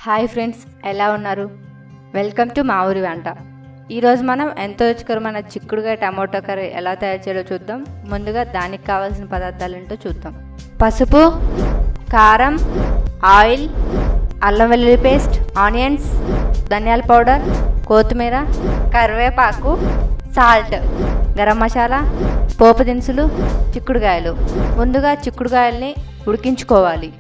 Hi friends, ఎలా ఉన్నారు? Welcome to మా ఊరి వంట. ఈరోజు మనం ఎంతో రుచికరమైన చిక్కుడుకాయ టమాటో కర్రీ ఎలా తయారు చేయాలో చూద్దాం. ముందుగా దానికి కావాల్సిన పదార్థాలు ఏంటో చూద్దాం. పసుపు, కారం, ఆయిల్, అల్లం వెల్లుల్లి పేస్ట్, ఆనియన్స్, ధనియాల పౌడర్, కొత్తిమీర, కరివేపాకు, సాల్ట్, గరం మసాలా, పోపు దినుసులు, చిక్కుడుకాయలు. ముందుగా చిక్కుడుకాయల్ని ఉడికించుకోవాలి.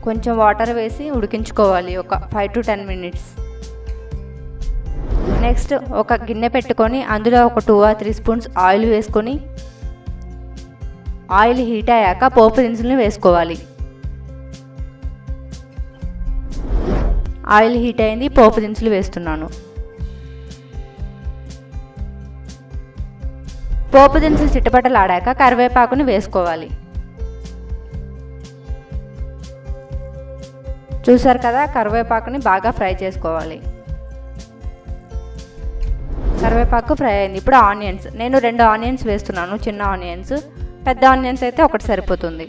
కొంచెం వాటర్ వేసి ఉడికించుకోవాలి, ఒక 5 to 10 minutes. నెక్స్ట్ ఒక గిన్నె పెట్టుకొని అందులో ఒక 2 or 3 spoons ఆయిల్ వేసుకొని, ఆయిల్ హీట్ అయ్యాక పోపు దినుసులను వేసుకోవాలి. ఆయిల్ హీట్ అయింది, పోపు దినుసులు వేస్తున్నాను. పోపు దినుసులు చిట్టపట్టలాడాక కరివేపాకుని వేసుకోవాలి. చూసారు కదా, కరివేపాకుని బాగా ఫ్రై చేసుకోవాలి. కరివేపాకు ఫ్రై అయింది. ఇప్పుడు ఆనియన్స్, నేను 2 ఆనియన్స్ వేస్తున్నాను, చిన్న ఆనియన్స్. పెద్ద ఆనియన్స్ అయితే ఒకటి సరిపోతుంది.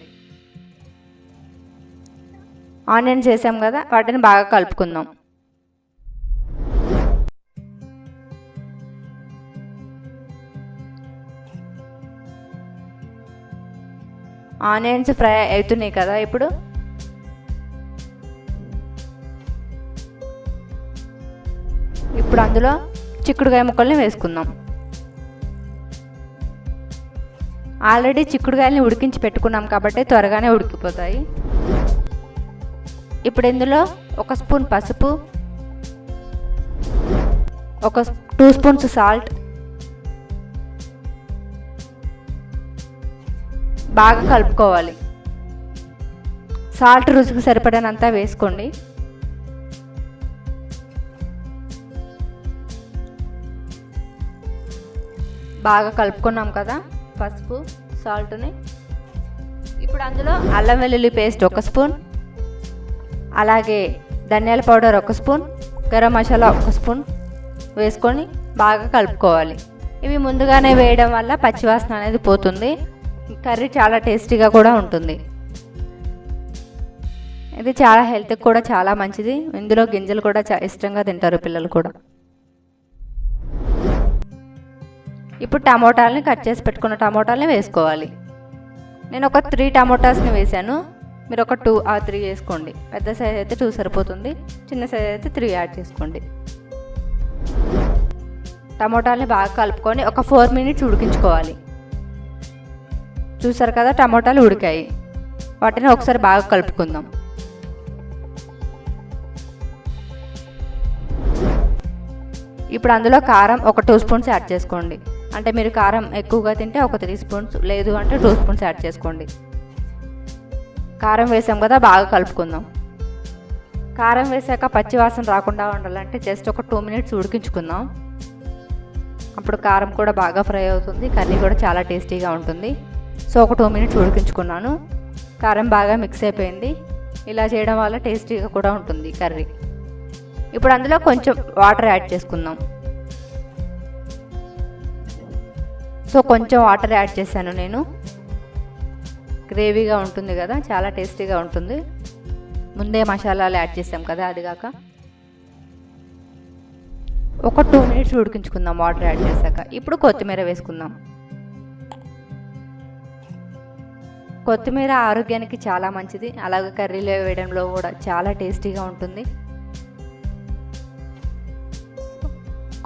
ఆనియన్స్ వేసాం కదా, వాటిని బాగా కలుపుకుందాం. ఆనియన్స్ ఫ్రై అవుతున్నాయి కదా, ఇప్పుడు అందులో చిక్కుడుకాయ ముక్కల్ని వేసుకుందాం. ఆల్రెడీ చిక్కుడుకాయలని ఉడికించి పెట్టుకున్నాం కాబట్టి త్వరగానే ఉడికిపోతాయి. ఇప్పుడు ఇందులో 1 స్పూన్ పసుపు, ఒక 2 స్పూన్స్ సాల్ట్, బాగా కలుపుకోవాలి. సాల్ట్ రుచికి సరిపడినంత వేసుకోండి. బాగా కలుపుకున్నాం కదా పసుపు సాల్ట్ని. ఇప్పుడు అందులో అల్లం వెల్లుల్లి పేస్ట్ 1 స్పూన్, అలాగే ధనియాల powder 1 spoon, garam masala 1 spoon వేసుకొని బాగా కలుపుకోవాలి. ఇవి ముందుగానే వేయడం వల్ల పచ్చివాసన అనేది పోతుంది. కర్రీ చాలా టేస్టీగా కూడా ఉంటుంది. ఇది చాలా హెల్త్కి కూడా చాలా మంచిది. ఇందులో గింజలు కూడా ఇష్టంగా తింటారు పిల్లలు కూడా. ఇప్పుడు టమోటాలని కట్ చేసి పెట్టుకున్న టమోటాలని వేసుకోవాలి. నేను ఒక 3 టమోటాస్ని వేసాను, మీరు ఒక 2 or 3 వేసుకోండి. పెద్ద సైజ్ అయితే 2 సరిపోతుంది, చిన్న సైజ్ అయితే 3 యాడ్ చేసుకోండి. టమోటాలని బాగా కలుపుకొని ఒక 4 minutes ఉడికించుకోవాలి. చూసారు కదా, టమోటాలు ఉడికాయి. వాటిని ఒకసారి బాగా కలుపుకుందాం. ఇప్పుడు అందులో కారం ఒక 2 స్పూన్స్ యాడ్ చేసుకోండి. అంటే మీరు కారం ఎక్కువగా తింటే ఒక 3 స్పూన్స్, లేదు అంటే 2 స్పూన్స్ యాడ్ చేసుకోండి. కారం వేసాం కదా, బాగా కలుపుకుందాం. కారం వేసాక పచ్చివాసన రాకుండా ఉండాలంటే జస్ట్ ఒక 2 minutes ఉడికించుకుందాం. అప్పుడు కారం కూడా బాగా ఫ్రై అవుతుంది, కర్రీ కూడా చాలా టేస్టీగా ఉంటుంది. సో ఒక 2 minutes ఉడికించుకున్నాను. కారం బాగా మిక్స్ అయిపోయింది. ఇలా చేయడం వల్ల టేస్టీగా కూడా ఉంటుంది కర్రీ. ఇప్పుడు అందులో కొంచెం వాటర్ యాడ్ చేసుకుందాం. సో కొంచెం వాటర్ యాడ్ చేశాను నేను. గ్రేవీగా ఉంటుంది కదా, చాలా టేస్టీగా ఉంటుంది. ముందే మసాలాలు యాడ్ చేసాం కదా, అది కాక ఒక 2 minutes ఉడికించుకుందాం వాటర్ యాడ్ చేశాక. ఇప్పుడు కొత్తిమీర వేసుకుందాం. కొత్తిమీర ఆరోగ్యానికి చాలా మంచిది, అలాగే కర్రీలో వేయడంలో కూడా చాలా టేస్టీగా ఉంటుంది.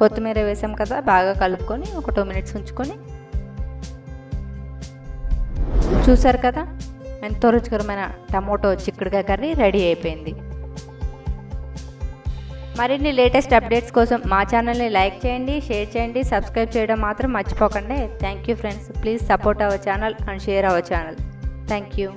కొత్తిమీర వేసాం కదా, బాగా కలుపుకొని ఒక 2 minutes ఉంచుకొని. చూసారు కదా, ఎంతో రుచికరమైన టమోటో చిక్కుడుకాయ కర్రీ రెడీ అయిపోయింది. మరిన్ని లేటెస్ట్ అప్డేట్స్ కోసం మా ఛానల్ని లైక్ చేయండి, షేర్ చేయండి, సబ్స్క్రైబ్ చేయడం మాత్రం మర్చిపోకండి. Thank you friends. Please support our channel and share our channel. Thank you.